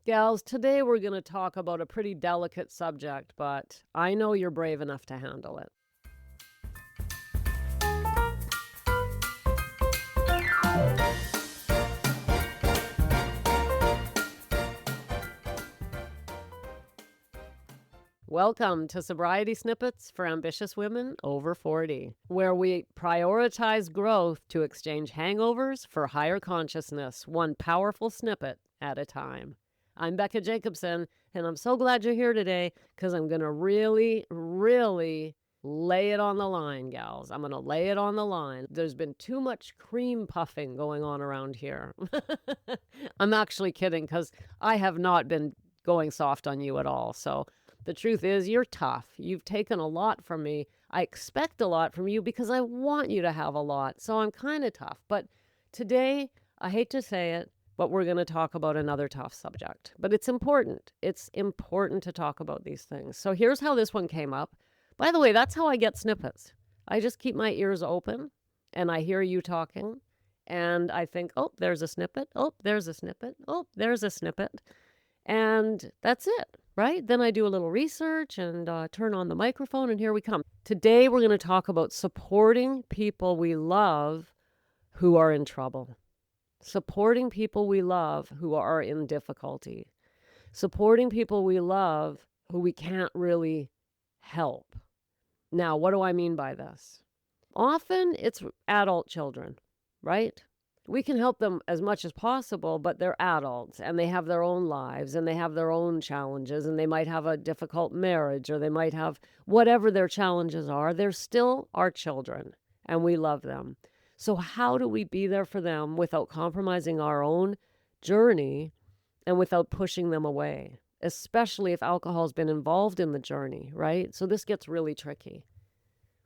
Gals, today we're going to talk about a pretty delicate subject, but I know you're brave enough to handle it. Welcome to Sobriety Snippets for Ambitious Women over 40, where we prioritize growth to exchange hangovers for higher consciousness, one powerful snippet at a time. I'm Becca Jacobson, and I'm so glad you're here today because I'm going to really, really lay it on the line, gals. I'm going to lay it on the line. There's been too much cream puffing going on around here. I'm actually kidding because I have not been going soft on you at all. So the truth is, you're tough. You've taken a lot from me. I expect a lot from you because I want you to have a lot. So I'm kind of tough. But today, I hate to say it, but we're going to talk about another tough subject. But it's important. It's important to talk about these things. So here's how this one came up. By the way, that's how I get snippets. I just keep my ears open and I hear you talking and I think, oh, there's a snippet. Oh, there's a snippet. Oh, there's a snippet. And that's it, right? Then I do a little research and turn on the microphone, and here we come. Today, we're going to talk about supporting people we love who are in trouble, supporting people we love who are in difficulty, supporting people we love who we can't really help. Now, what do I mean by this? Often it's adult children, right? We can help them as much as possible, but they're adults and they have their own lives and they have their own challenges and they might have a difficult marriage or they might have whatever their challenges are. They're still our children and we love them. So, how do we be there for them without compromising our own journey and without pushing them away, especially if alcohol's been involved in the journey, right? So, this gets really tricky.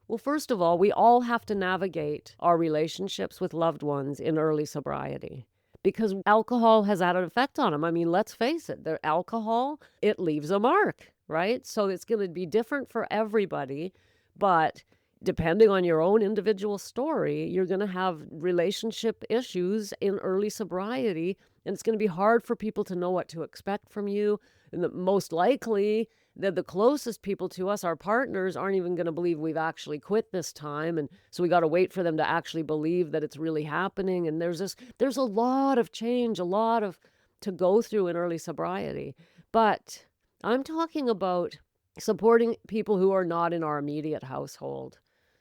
Well, first of all, we all have to navigate our relationships with loved ones in early sobriety because alcohol has had an effect on them. I mean, let's face it, the alcohol, it leaves a mark, right? So it's going to be different for everybody, but depending on your own individual story, you're going to have relationship issues in early sobriety, and it's going to be hard for people to know what to expect from you. And most likely, the closest people to us, our partners, aren't even going to believe we've actually quit this time. And so we got to wait for them to actually believe that it's really happening. And there's a lot of change, a lot of to go through in early sobriety. But I'm talking about supporting people who are not in our immediate household.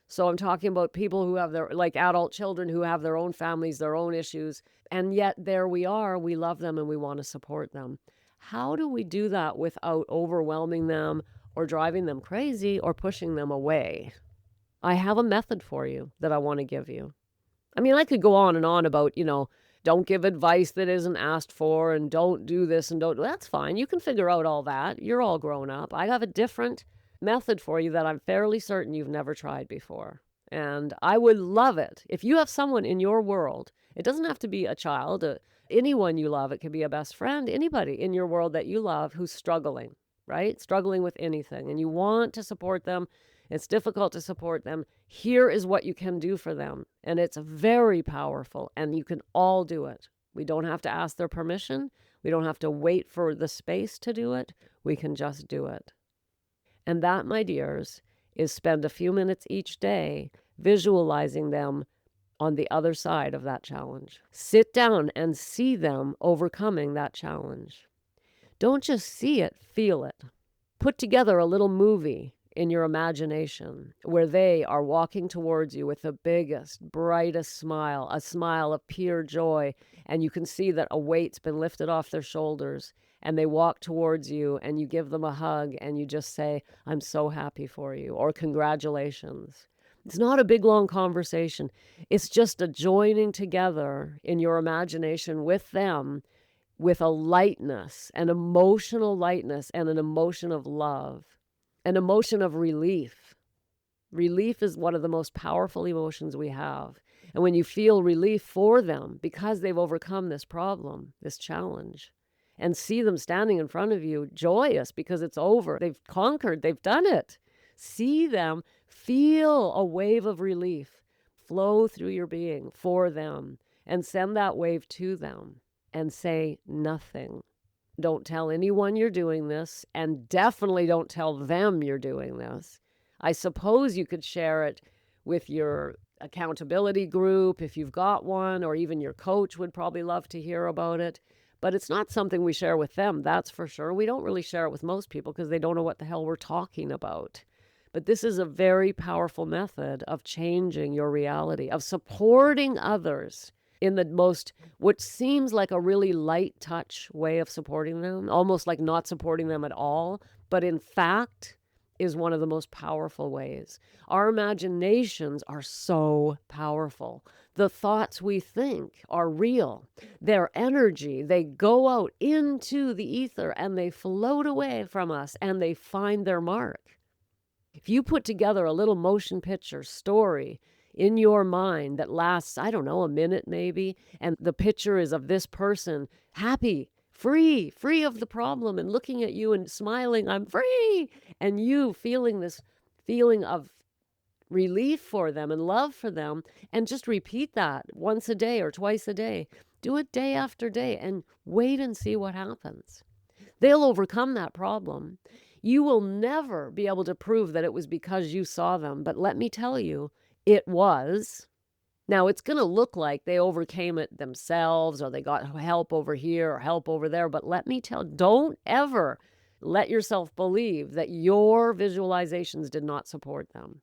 So I'm talking about people who have their, like adult children who have their own families, their own issues. And yet there we are, we love them and we want to support them. How do we do that without overwhelming them or driving them crazy or pushing them away? I have a method for you that I want to give you. I mean, I could go on and on about, don't give advice that isn't asked for and don't do this and don't. That's fine. You can figure out all that. You're all grown up. I have a different method for you that I'm fairly certain you've never tried before. And I would love it if you have someone in your world. It doesn't have to be a child, anyone you love. It could be a best friend, anybody in your world that you love who's struggling, right? Struggling with anything. And you want to support them. It's difficult to support them. Here is what you can do for them. And it's very powerful. And you can all do it. We don't have to ask their permission. We don't have to wait for the space to do it. We can just do it. And that, my dears, is spend a few minutes each day visualizing them on the other side of that challenge. Sit down and see them overcoming that challenge. Don't just see it, feel it. Put together a little movie in your imagination where they are walking towards you with the biggest, brightest smile, a smile of pure joy, and you can see that a weight's been lifted off their shoulders, and they walk towards you and you give them a hug and you just say, I'm so happy for you, or congratulations. It's not a big, long conversation. It's just a joining together in your imagination with them with a lightness, an emotional lightness, and an emotion of love, an emotion of relief. Relief is one of the most powerful emotions we have. And when you feel relief for them because they've overcome this problem, this challenge, and see them standing in front of you joyous because it's over, they've conquered, they've done it. See them, feel a wave of relief flow through your being for them, and send that wave to them and say nothing. Don't tell anyone you're doing this, and definitely don't tell them you're doing this. I suppose you could share it with your accountability group if you've got one, or even your coach would probably love to hear about it. But it's not something we share with them, that's for sure. We don't really share it with most people because they don't know what the hell we're talking about. But this is a very powerful method of changing your reality, of supporting others in the most, what seems like a really light touch way of supporting them, almost like not supporting them at all, but in fact is one of the most powerful ways. Our imaginations are so powerful. The thoughts we think are real. Their energy, they go out into the ether and they float away from us and they find their mark. If you put together a little motion picture story in your mind that lasts, I don't know, a minute maybe, and the picture is of this person happy, free of the problem, and looking at you and smiling, I'm free, and you feeling this feeling of relief for them and love for them, and just repeat that once a day or twice a day. Do it day after day and wait and see what happens. They'll overcome that problem. You will never be able to prove that it was because you saw them, but let me tell you, it was. Now, it's going to look like they overcame it themselves or they got help over here or help over there, but let me tell, don't ever let yourself believe that your visualizations did not support them.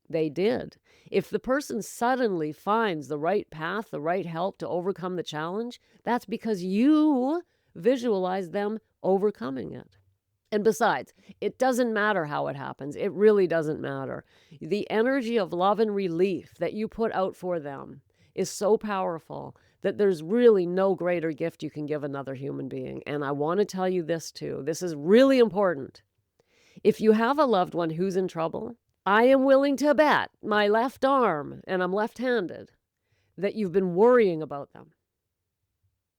They did. If the person suddenly finds the right path, the right help to overcome the challenge, that's because you visualize them overcoming it. And besides, it doesn't matter how it happens. It really doesn't matter. The energy of love and relief that you put out for them is so powerful that there's really no greater gift you can give another human being. And I want to tell you this too. This is really important. If you have a loved one who's in trouble, I am willing to bet my left arm, and I'm left-handed, that you've been worrying about them.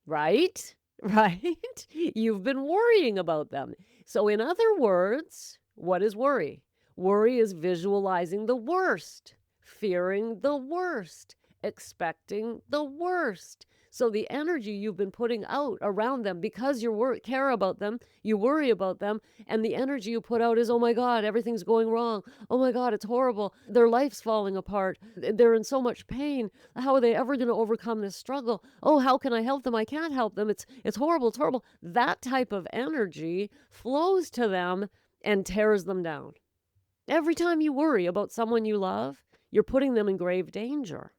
Right? Right? You've been worrying about them. So in other words, what is worry? Worry is visualizing the worst, fearing the worst, expecting the worst. So the energy you've been putting out around them because you care about them, you worry about them, and the energy you put out is, oh my God, everything's going wrong. Oh my God, it's horrible. Their life's falling apart. They're in so much pain. How are they ever going to overcome this struggle? Oh, how can I help them? I can't help them. It's horrible. It's horrible. That type of energy flows to them and tears them down. Every time you worry about someone you love, you're putting them in grave danger.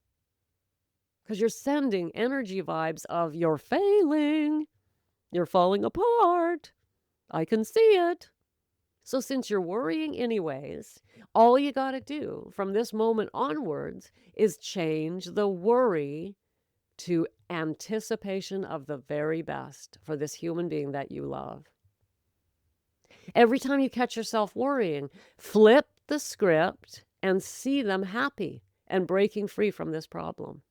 Because you're sending energy vibes of you're failing, you're falling apart, I can see it. So since you're worrying anyways, all you got to do from this moment onwards is change the worry to anticipation of the very best for this human being that you love. Every time you catch yourself worrying, flip the script and see them happy and breaking free from this problem.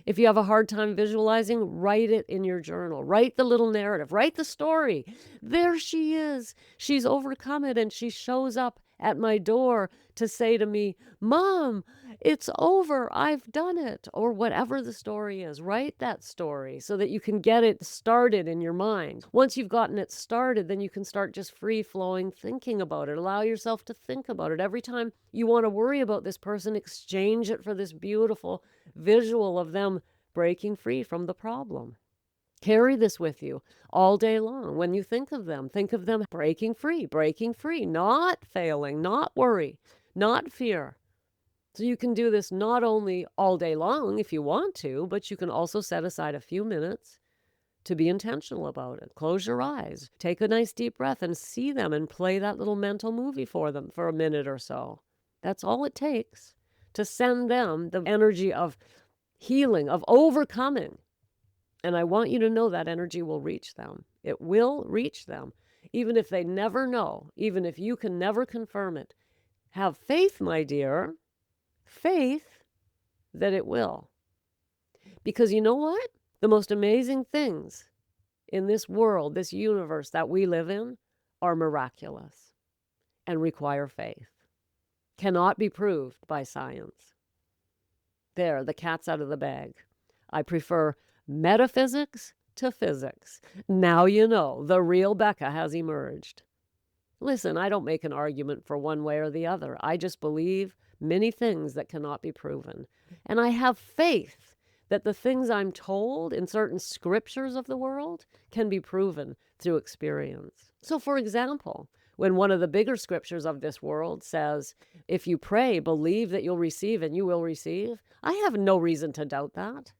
If you have a hard time visualizing, write it in your journal. Write the little narrative. Write the story. There she is. She's overcome it, and she shows up at my door to say to me, Mom, it's over. I've done it. Or whatever the story is. Write that story so that you can get it started in your mind. Once you've gotten it started, then you can start just free-flowing thinking about it. Allow yourself to think about it. Every time you want to worry about this person, exchange it for this beautiful visual of them breaking free from the problem. Carry this with you all day long. When you think of them breaking free, not failing, not worry, not fear. So you can do this not only all day long if you want to, but you can also set aside a few minutes to be intentional about it. Close your eyes, take a nice deep breath and see them and play that little mental movie for them for a minute or so. That's all it takes to send them the energy of healing, of overcoming. And I want you to know that energy will reach them. It will reach them, even if they never know, even if you can never confirm it. Have faith, my dear, faith that it will. Because you know what? The most amazing things in this world, this universe that we live in, are miraculous and require faith. Cannot be proved by science. There, the cat's out of the bag. I prefer metaphysics to physics. Now you know the real Becca has emerged. Listen, I don't make an argument for one way or the other. I just believe many things that cannot be proven. And I have faith that the things I'm told in certain scriptures of the world can be proven through experience. So, for example, when one of the bigger scriptures of this world says, if you pray, believe that you'll receive and you will receive, I have no reason to doubt that.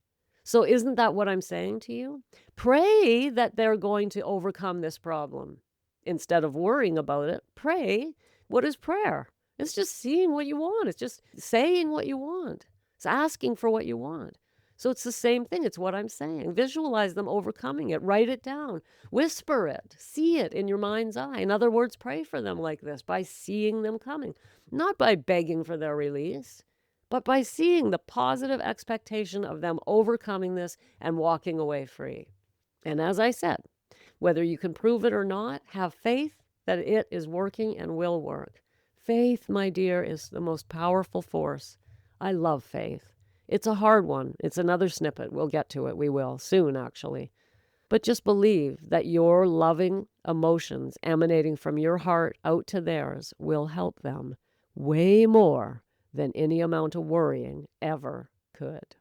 So, isn't that what I'm saying to you? Pray that they're going to overcome this problem. Instead of worrying about it, pray. What is prayer? It's just seeing what you want. It's just saying what you want. It's asking for what you want. So it's the same thing. It's what I'm saying. Visualize them overcoming it. Write it down. Whisper it. See it in your mind's eye. In other words, pray for them like this by seeing them coming. Not by begging for their release, but by seeing the positive expectation of them overcoming this and walking away free. And as I said, whether you can prove it or not, have faith that it is working and will work. Faith, my dear, is the most powerful force. I love faith. It's a hard one. It's another snippet. We'll get to it. We will soon, actually. But just believe that your loving emotions emanating from your heart out to theirs will help them way more than any amount of worrying ever could.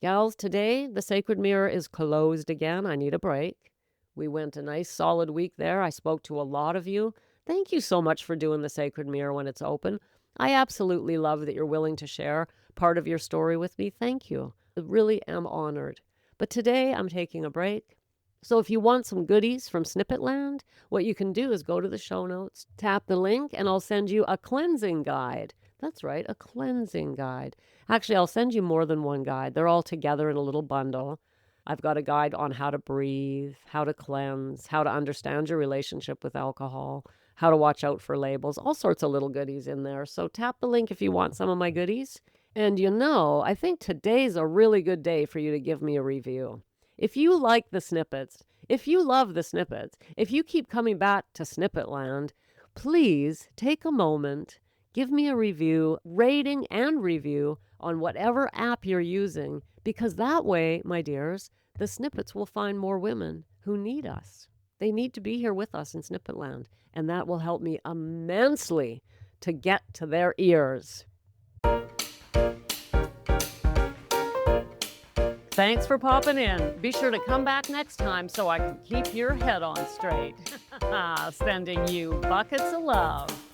Gals, today the sacred mirror is closed again. I need a break. We went a nice solid week there. I spoke to a lot of you. Thank you so much for doing the sacred mirror when it's open. I absolutely love that you're willing to share part of your story with me. Thank you. I really am honored. But today I'm taking a break. So if you want some goodies from Snippetland, what you can do is go to the show notes, tap the link, and I'll send you a cleansing guide. That's right, a cleansing guide. Actually, I'll send you more than one guide. They're all together in a little bundle. I've got a guide on how to breathe, how to cleanse, how to understand your relationship with alcohol, how to watch out for labels, all sorts of little goodies in there. So tap the link if you want some of my goodies. And I think today's a really good day for you to give me a review. If you like the snippets, if you love the snippets, if you keep coming back to Snippetland, please take a moment, give me a review, rating and review on whatever app you're using, because that way, my dears, the snippets will find more women who need us. They need to be here with us in Snippetland, and that will help me immensely to get to their ears. Thanks for popping in. Be sure to come back next time so I can keep your head on straight. Sending you buckets of love.